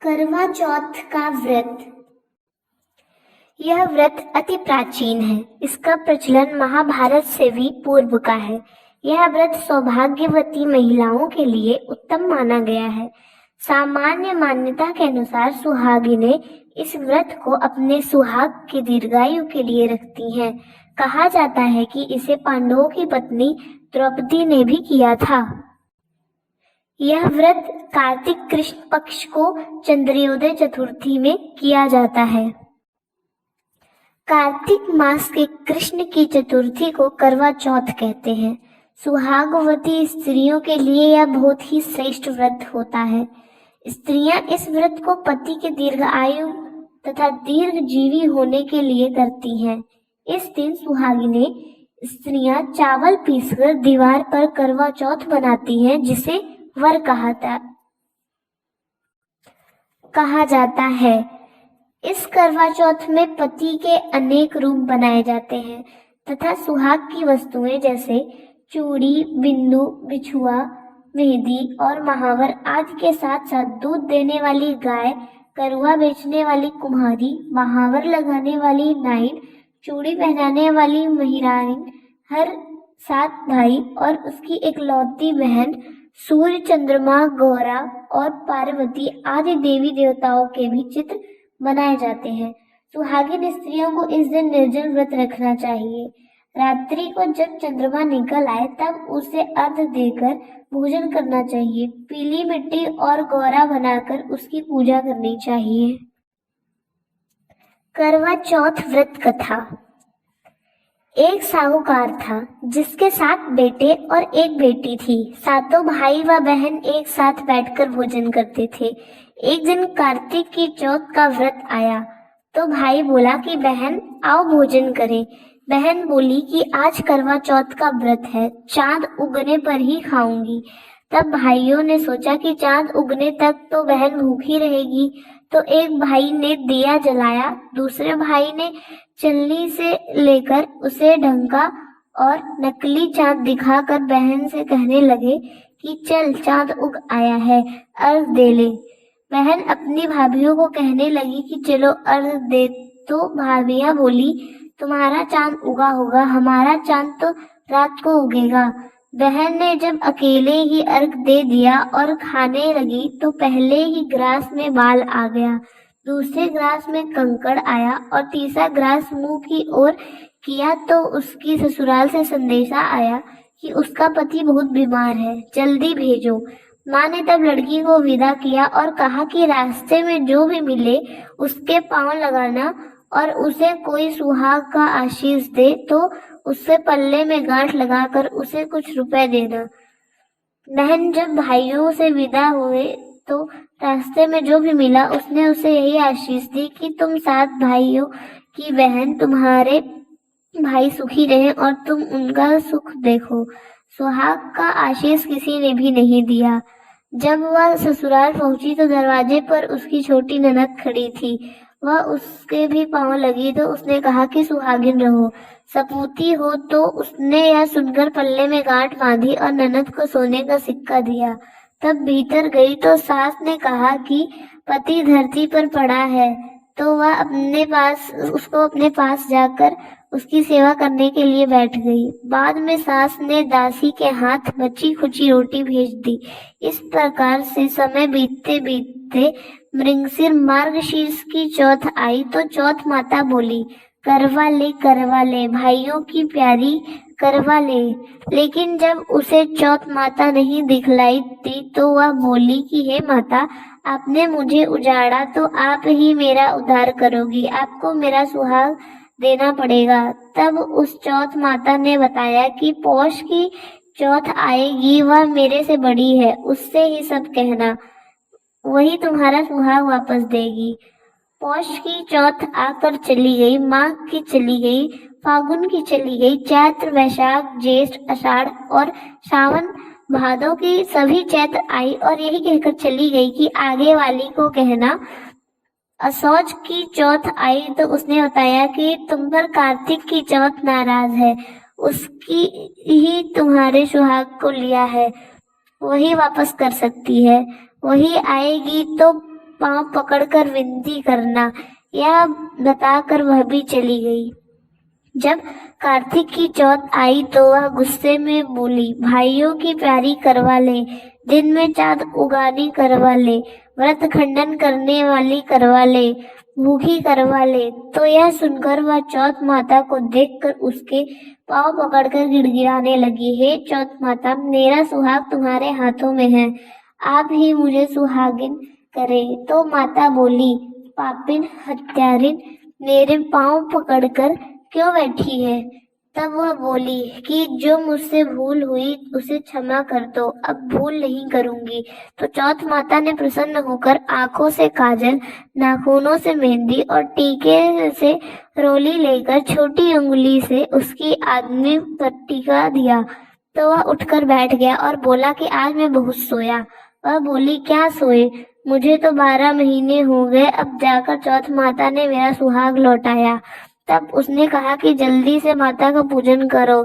करवा चौथ का व्रत। यह व्रत अति प्राचीन है। इसका प्रचलन महाभारत से भी पूर्व का है। यह व्रत सौभाग्यवती महिलाओं के लिए उत्तम माना गया है। सामान्य मान्यता के अनुसार सुहागिनें इस व्रत को अपने सुहाग की दीर्घायु के लिए रखती हैं। कहा जाता है कि इसे पांडवों की पत्नी द्रौपदी ने भी किया था। यह व्रत कार्तिक कृष्ण पक्ष को चंद्रोदय चतुर्थी में किया जाता है। कार्तिक मास के कृष्ण की चतुर्थी को करवा चौथ कहते हैं। सुहागवती स्त्रियों के लिए यह बहुत ही श्रेष्ठ व्रत होता है। स्त्रियां इस व्रत को पति के दीर्घ आयु तथा दीर्घ जीवी होने के लिए करती हैं। इस दिन सुहागिनें स्त्रियां चावल पीसकर दीवार पर करवा चौथ बनाती हैं, जिसे वर कहा जाता है। इस करवा चौथ में पति के अनेक रूप बनाए जाते हैं तथा सुहाग की वस्तुएं जैसे चूड़ी, बिंदु, बिछुआ, मेहंदी और महावर आदि के साथ साथ दूध देने वाली गाय, करुआ बेचने वाली कुम्हारी, महावर लगाने वाली नाइन, चूड़ी पहनाने वाली महिराइन, हर 7 भाई और उसकी इकलौती बहन, सूर्य, चंद्रमा, गौरा और पार्वती आदि देवी देवताओं के भी चित्र बनाए जाते हैं। सुहागिन स्त्रियों को इस दिन निर्जल व्रत रखना चाहिए। रात्रि को जब चंद्रमा निकल आए तब उसे अर्घ्य देकर भोजन करना चाहिए। पीली मिट्टी और गौरा बनाकर उसकी पूजा करनी चाहिए। करवा चौथ व्रत कथा। एक साहूकार था जिसके 7 बेटे और 1 बेटी थी। सातों भाई व बहन एक साथ बैठकर भोजन करते थे। एक दिन कार्तिक की चौथ का व्रत आया तो भाई बोला कि बहन आओ भोजन करें। बहन बोली कि आज करवा चौथ का व्रत है, चांद उगने पर ही खाऊंगी। तब भाइयों ने सोचा कि चांद उगने तक तो बहन भूखी रहेगी, तो एक भाई ने दिया जलाया, दूसरे भाई ने चलनी से लेकर उसे ढंका और नकली चांद दिखाकर बहन से कहने लगे कि चल चांद उग आया है, अर्घ दे ले। बहन अपनी भाभीयों को कहने लगी कि चलो अर्घ दे, तो भाभियां बोली तुम्हारा चांद उगा होगा, हमारा चांद तो रात को उगेगा। बहन ने जब अकेले ही अर्घ दे दिया और खाने लगी तो पहले ही ग्रास में बाल आ गया, दूसरे ग्रास में कंकड़ आया और तीसरा ग्रास मुंह की ओर किया तो उसकी ससुराल से संदेशा आया कि उसका पति बहुत बीमार है, जल्दी भेजो। माँ ने तब लड़की को विदा किया और कहा कि रास्ते में जो भी मिले उसके पांव लगाना और उसे कोई सुहाग का आशीष दे तो उससे पल्ले में गांठ लगाकर उसे कुछ रुपए देना। बहन जब भाइयों से विदा हुए तो रास्ते में जो भी मिला उसने उसे यही आशीष दी कि तुम 7 भाइयों की बहन, तुम्हारे भाई सुखी रहे और तुम उनका सुख देखो। सुहाग का आशीष किसी ने भी नहीं दिया। जब वह ससुराल पहुंची तो दरवाजे पर उसकी छोटी ननद खड़ी थी। वह उसके भी पांव लगी तो उसने कहा कि सुहागिन रहो, सपूती हो। तो उसने यह सुनकर पल्ले में गांठ बांधी और ननद को सोने का सिक्का दिया। तब भीतर गई तो सास ने कहा कि पति धरती पर पड़ा है, तो वह उसको अपने पास जाकर उसकी सेवा करने के लिए बैठ गई। बाद में सास ने दासी के हाथ बची खुची रोटी भेज दी। इस प्रकार से समय बीतते बीतते मृगशिर मार्गशीर्ष की चौथ आई तो चौथ माता बोली करवा ले भाइयों की प्यारी करवा ले। लेकिन जब उसे चौथ माता नहीं दिखलाई दी तो वह बोली कि हे माता, आपने मुझे उजाड़ा तो आप ही मेरा उद्धार करोगी, आपको मेरा सुहाग देना पड़ेगा। तब उस चौथ माता ने बताया कि पौष की चौथ आएगी, वह मेरे से बड़ी है, उससे ही सब कहना, वही तुम्हारा सुहाग वापस देगी। पौष की चौथ आकर चली गई, माघ की चली गई, फागुन की चली गई, चैत्र, वैशाख, ज्येष्ठ, आषाढ़ और सावन भादों की सभी चैत्र आई और यही कहकर चली गई कि आगे वाली को कहना। असौज की चौथ आई तो उसने बताया कि तुम पर कार्तिक की चौथ नाराज है, उसकी ही तुम्हारे सुहाग को लिया है, वही वापस कर सकती है। वही आएगी तो पांव पकड़कर विनती करना, यह बताकर वह भी चली गई। जब कार्तिक की चौथ आई तो वह गुस्से में बोली, भाइयों की प्यारी करवा ले, दिन में चाँद उगानी करवा ले, व्रत खंडन करने वाली करवा ले, भूखी करवा ले। तो यह सुनकर वह चौथ माता को देखकर उसके पांव पकड़कर गिड़गिड़ाने लगी, हे चौथ माता, मेरा सुहाग तुम्हारे हाथों में है, आप ही मुझे सुहागिन करे। तो माता बोली, पापिन हत्यारिन, मेरे पांव पकड़कर क्यों बैठी है? तब वह बोली कि जो मुझसे भूल हुई उसे क्षमा कर दो, अब भूल नहीं करूंगी। तो चौथ माता ने प्रसन्न होकर आंखों से काजल, नाखूनों से मेहंदी और टीके से रोली लेकर छोटी उंगली से उसकी आदमी पर टीका दिया। तो वह उठकर बैठ गया और बोला कि आज मैं बहुत सोया। वह बोली, क्या सोए? मुझे तो 12 महीने हो गए, अब जाकर चौथ माता ने मेरा सुहाग लौटाया। तब उसने कहा कि जल्दी से माता का पूजन करो।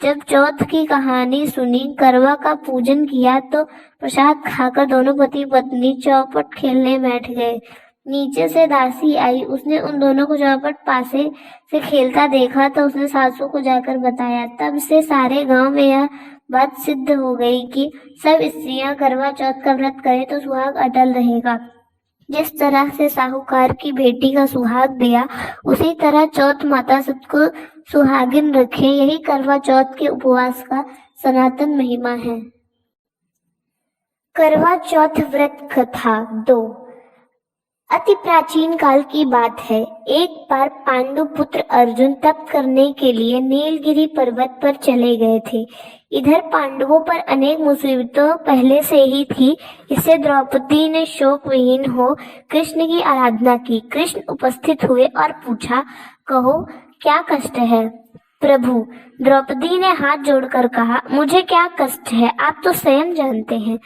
जब चौथ की कहानी सुनी, करवा का पूजन किया तो प्रसाद खाकर दोनों पति पत्नी चौपट खेलने बैठ गए। नीचे से दासी आई, उसने उन दोनों को चौपट पासे से खेलता देखा तो उसने सासू को जाकर बताया। तब से सारे गांव में यह बात सिद्ध हो गई कि सब स्त्रियां करवा चौथ का व्रत करें तो सुहाग अटल रहेगा। जिस तरह से साहूकार की बेटी का सुहाग दिया, उसी तरह चौथ माता सबको सुहागिन रखे, यही करवा चौथ के उपवास का सनातन महिमा है। करवा चौथ व्रत कथा 2। अति प्राचीन काल की बात है। एक बार पांडु पुत्र अर्जुन तप करने के लिए नीलगिरी पर्वत पर चले गए थे। इधर पांडवों पर अनेक मुसीबतों पहले से ही थी। इससे द्रौपदी ने शोक विहीन हो कृष्ण की आराधना की। कृष्ण उपस्थित हुए और पूछा, कहो क्या कष्ट है? प्रभु, द्रौपदी ने हाथ जोड़कर कहा, मुझे क्या कष्ट है, आप तो स्वयं जानते हैं,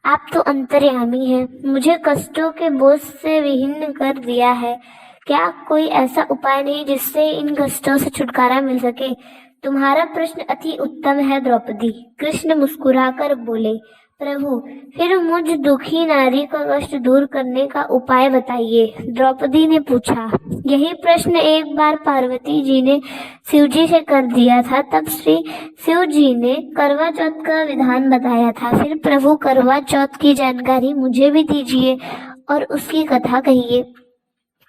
आप तो अंतर्यामी हैं, मुझे कष्टों के बोझ से विहीन कर दिया है। क्या कोई ऐसा उपाय नहीं जिससे इन कष्टों से छुटकारा मिल सके? तुम्हारा प्रश्न अति उत्तम है द्रौपदी। कृष्ण मुस्कुराकर बोले, प्रभु, फिर मुझ दुखी नारी का कष्ट दूर करने का उपाय बताइए। द्रौपदी ने पूछा। यही प्रश्न एक बार पार्वती जी ने शिव जी से कर दिया था। तब श्री शिव जी ने करवा चौथ का विधान बताया था। फिर प्रभु, करवा चौथ की जानकारी मुझे भी दीजिए और उसकी कथा कहिए।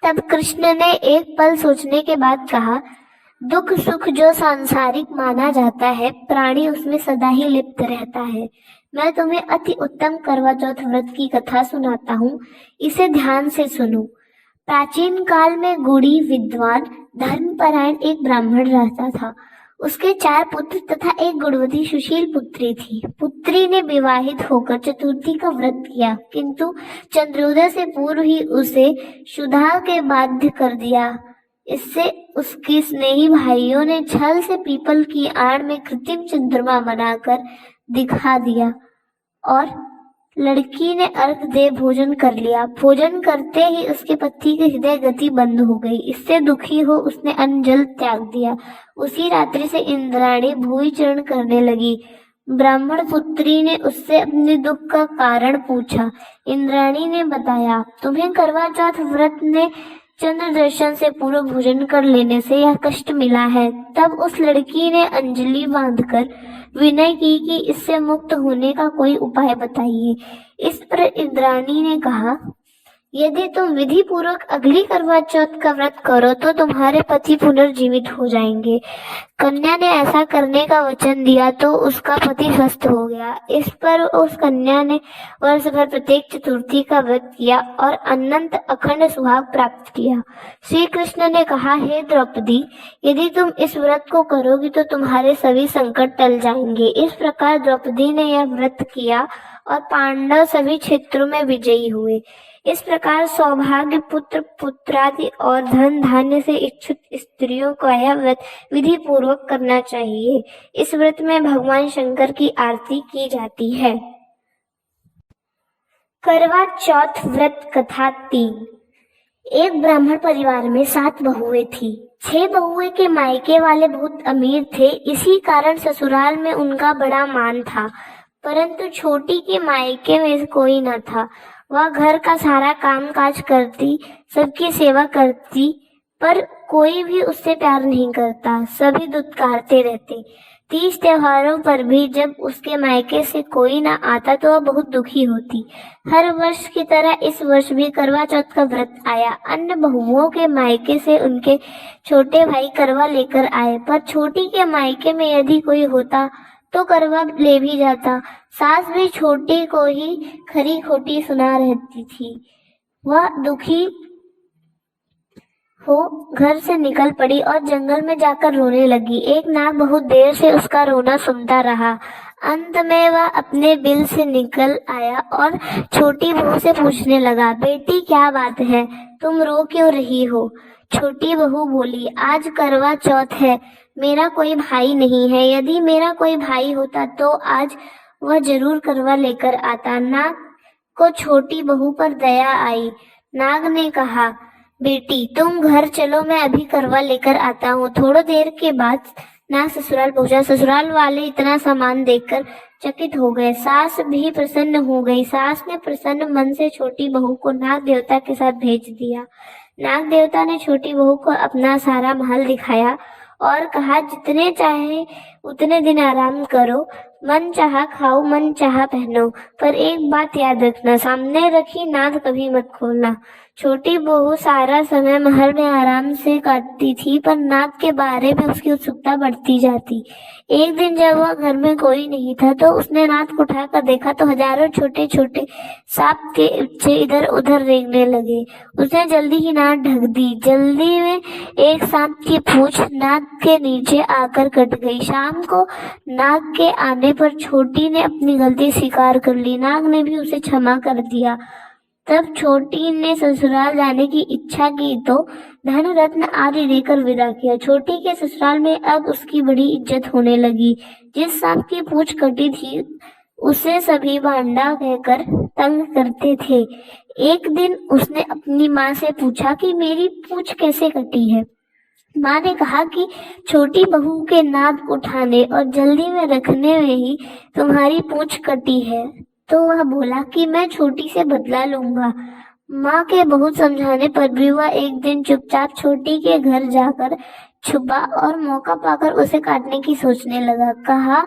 तब कृष्ण ने एक पल सोचने के बाद कहा, दुख सुख जो सांसारिक माना जाता है, प्राणी उसमें सदा ही लिप्त रहता है। मैं तुम्हें अति उत्तम करवा चौथ व्रत की कथा सुनाता हूँ, इसे ध्यान से सुनो। प्राचीन काल में गुणी, विद्वान, धर्मपरायण एक ब्राह्मण रहता था। उसके 4 पुत्र तथा एक गुणवती सुशील पुत्री थी। पुत्री ने विवाहित होकर चतुर्थी का व्रत किया, किंतु चंद्रोदय से पूर्व ही उसे शुद्धा के बाध्य कर दिया। इससे उसके स्नेही भाइयों ने छल से पीपल की आड़ में कृत्रिम चंद्रमा बनाकर दिखा दिया और लड़की ने अर्घ दे भोजन कर लिया। भोजन करते ही उसके पति की हृदय गति बंद हो गई। इससे दुखी हो उसने अन्न जल त्याग दिया। उसी रात्रि से इंद्राणी भूमि चरण करने लगी। ब्राह्मण पुत्री ने उससे अपने दुख का कारण पूछा। इंद्राणी ने बताया, तुम्हें करवा चौथ व्रत ने चंद्र दर्शन से पूर्व भोजन कर लेने से यह कष्ट मिला है। तब उस लड़की ने अंजलि बांधकर विनय की कि इससे मुक्त होने का कोई उपाय बताइए। इस पर इंद्राणी ने कहा, यदि तुम विधि पूर्वक अगली करवा चौथ का व्रत करो तो तुम्हारे पति पुनर्जीवित हो जाएंगे। कन्या ने ऐसा करने का वचन दिया तो उसका पति स्वस्थ हो गया। इस पर उस कन्या ने वर्ष भर प्रत्येक चतुर्थी का व्रत किया और अनंत अखंड सुहाग प्राप्त किया। श्री कृष्ण ने कहा, हे द्रौपदी, यदि तुम इस व्रत को करोगी तो तुम्हारे सभी संकट टल जाएंगे। इस प्रकार द्रौपदी ने यह व्रत किया और पांडव सभी क्षेत्रों में विजयी हुए। इस प्रकार सौभाग्य, पुत्र, पुत्रादि और धन धान्य से इच्छुक स्त्रियों को यह व्रत विधि पूर्वक करना चाहिए। इस व्रत में भगवान शंकर की आरती की जाती है। करवा चौथ व्रत कथा 3। एक ब्राह्मण परिवार में 7 बहुएं थी। 6 बहुएं के मायके वाले बहुत अमीर थे, इसी कारण ससुराल में उनका बड़ा मान था, परंतु छोटी के मायके में कोई न था। वह घर का सारा काम काज करती, सबकी सेवा करती, पर कोई भी उससे प्यार नहीं करता। सभी दुत्कारते रहते। 30 त्योहारों पर भी जब उसके मायके से कोई न आता तो वह बहुत दुखी होती। हर वर्ष की तरह इस वर्ष भी करवा चौथ का व्रत आया। अन्य बहुओं के मायके से उनके छोटे भाई करवा लेकर आए, पर छोटी के मायके में यदि कोई होता तो करवा ले भी जाता। सास भी छोटी को ही खरी खोटी सुना रहती थी। वह दुखी हो घर से निकल पड़ी और जंगल में जाकर रोने लगी। एक नाग बहुत देर से उसका रोना सुनता रहा। अंत में वह अपने बिल से निकल आया और छोटी बहू से पूछने लगा, बेटी क्या बात है, तुम रो क्यों रही हो? छोटी बहू बोली, आज करवा चौथ है, मेरा कोई भाई नहीं है। यदि मेरा कोई भाई होता तो आज वह जरूर करवा लेकर आता। नाग को छोटी बहू पर दया आई। नाग ने कहा, बेटी तुम घर चलो, मैं अभी करवा लेकर आता हूँ। थोड़ी देर के बाद नाग ससुराल पहुंचा। ससुराल वाले इतना सामान देखकर चकित हो गए। सास भी प्रसन्न हो गई। सास ने प्रसन्न मन से छोटी बहू को नाग देवता के साथ भेज दिया। नाग देवता ने छोटी बहू को अपना सारा महल दिखाया और कहा, जितने चाहे उतने दिन आराम करो, मन चाहा खाओ, मन चाहा पहनो, पर एक बात याद रखना, सामने रखी नाद कभी मत खोलना। छोटी बहू सारा समय महल में आराम से काटती थी, पर नाद के बारे में उसकी उत्सुकता बढ़ती जाती। एक दिन जब वह घर में कोई नहीं था तो उसने नाद को उठाकर देखा तो हजारों छोटे छोटे सांप के बच्चे इधर उधर रेंगने लगे। उसने जल्दी ही नाद ढक दी। जल्दी में एक सांप की पूंछ नाद के नीचे आकर कट गई। शाम को नाग के आने पर छोटी ने अपनी गलती स्वीकार कर ली। नाग ने भी उसे क्षमा कर दिया। तब छोटी ने ससुराल जाने की इच्छा की तो धन रत्न आदि देकर विदा किया। छोटी के ससुराल में अब उसकी बड़ी इज्जत होने लगी। जिस सांप की पूंछ कटी थी उसे सभी भांडा कहकर तंग करते थे। एक दिन उसने अपनी माँ से पूछा कि मेरी पूंछ कैसे कटी है। माँ ने कहा कि छोटी बहू के नाद उठाने और जल्दी में रखने में ही तुम्हारी पूंछ कटी है। तो वह बोला कि मैं छोटी से बदला लूंगा। माँ के बहुत समझाने पर भी वह एक दिन चुपचाप छोटी के घर जाकर छुपा और मौका पाकर उसे काटने की सोचने लगा। कहा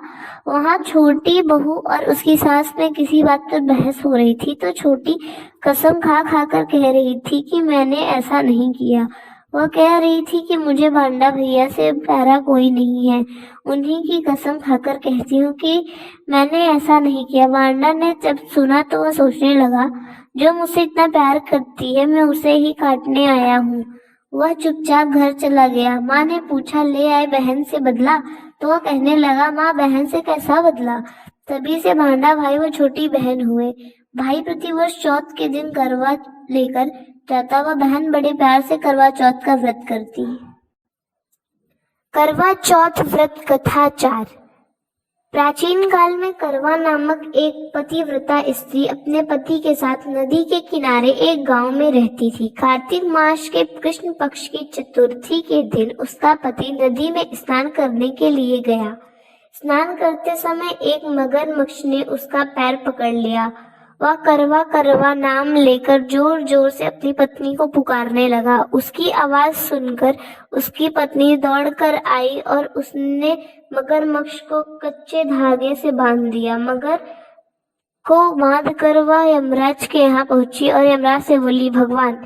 वहाँ छोटी बहू और उसकी सास में किसी बात पर बहस हो रही थी तो छोटी कसम खा खा कर कह रही थी कि मैंने ऐसा नहीं किया। वह कह रही थी कि मुझे भांडा भैया से प्यारा कोई नहीं है, उन्हीं की कसम खाकर कहती हूँ कि मैंने ऐसा नहीं किया। भांडा ने जब सुना तो वह सोचने लगा, जो मुझसे इतना प्यार करती है मैं उसे ही काटने आया हूँ। वह चुपचाप घर चला गया। माँ ने पूछा, ले आए बहन से बदला? तो वह कहने लगा, माँ बहन से कैसा बदला? तभी से भांडा भाई व छोटी बहन हुए। भाई प्रतिवर्ष चौथ के दिन करवा लेकर जाता, वह बहन बड़े प्यार से करवा चौथ का व्रत करती। करवा चौथ व्रत कथा 4। प्राचीन काल में करवा नामक एक पतिव्रता स्त्री अपने पति के साथ नदी के किनारे एक गांव में रहती थी। कार्तिक मास के कृष्ण पक्ष की चतुर्थी के दिन उसका पति नदी में स्नान करने के लिए गया। स्नान करते समय एक मगरमच्छ ने उसका पैर पकड़ लिया। वह करवा करवा नाम लेकर जोर जोर से अपनी पत्नी को पुकारने लगा। उसकी आवाज सुनकर उसकी पत्नी दौड़कर आई और उसने मगरमच्छ को कच्चे धागे से बांध दिया। मगर को बांध कर वह यमराज के यहाँ पहुंची और यमराज से बोली, भगवान,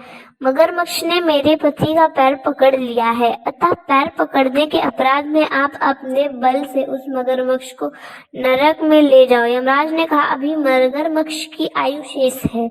मगरमच्छ ने मेरे पति का पैर पकड़ लिया है, अतः पैर पकड़ने के अपराध में आप अपने बल से उस मगरमच्छ को नरक में ले जाओ। यमराज ने कहा, अभी मगरमच्छ की आयु शेष है,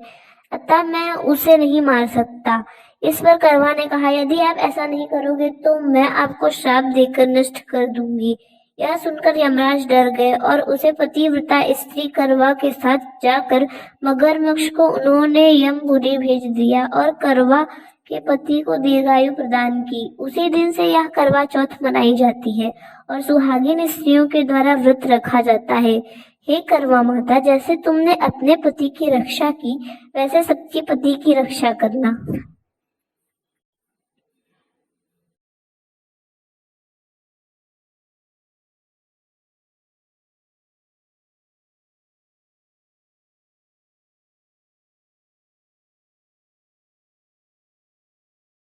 अतः मैं उसे नहीं मार सकता। इस पर करवा ने कहा, यदि आप ऐसा नहीं करोगे तो मैं आपको श्राप देकर नष्ट कर दूंगी। यह सुनकर यमराज डर गए और उसे पतिव्रता स्त्री करवा के साथ जाकर मगरमच्छ को उन्होंने यमपुरी भेज दिया और करवा के पति को दीर्घायु प्रदान की। उसी दिन से यह करवा चौथ मनाई जाती है और सुहागिन स्त्रियों के द्वारा व्रत रखा जाता है। हे करवा माता, जैसे तुमने अपने पति की रक्षा की वैसे सबके पति की रक्षा करना।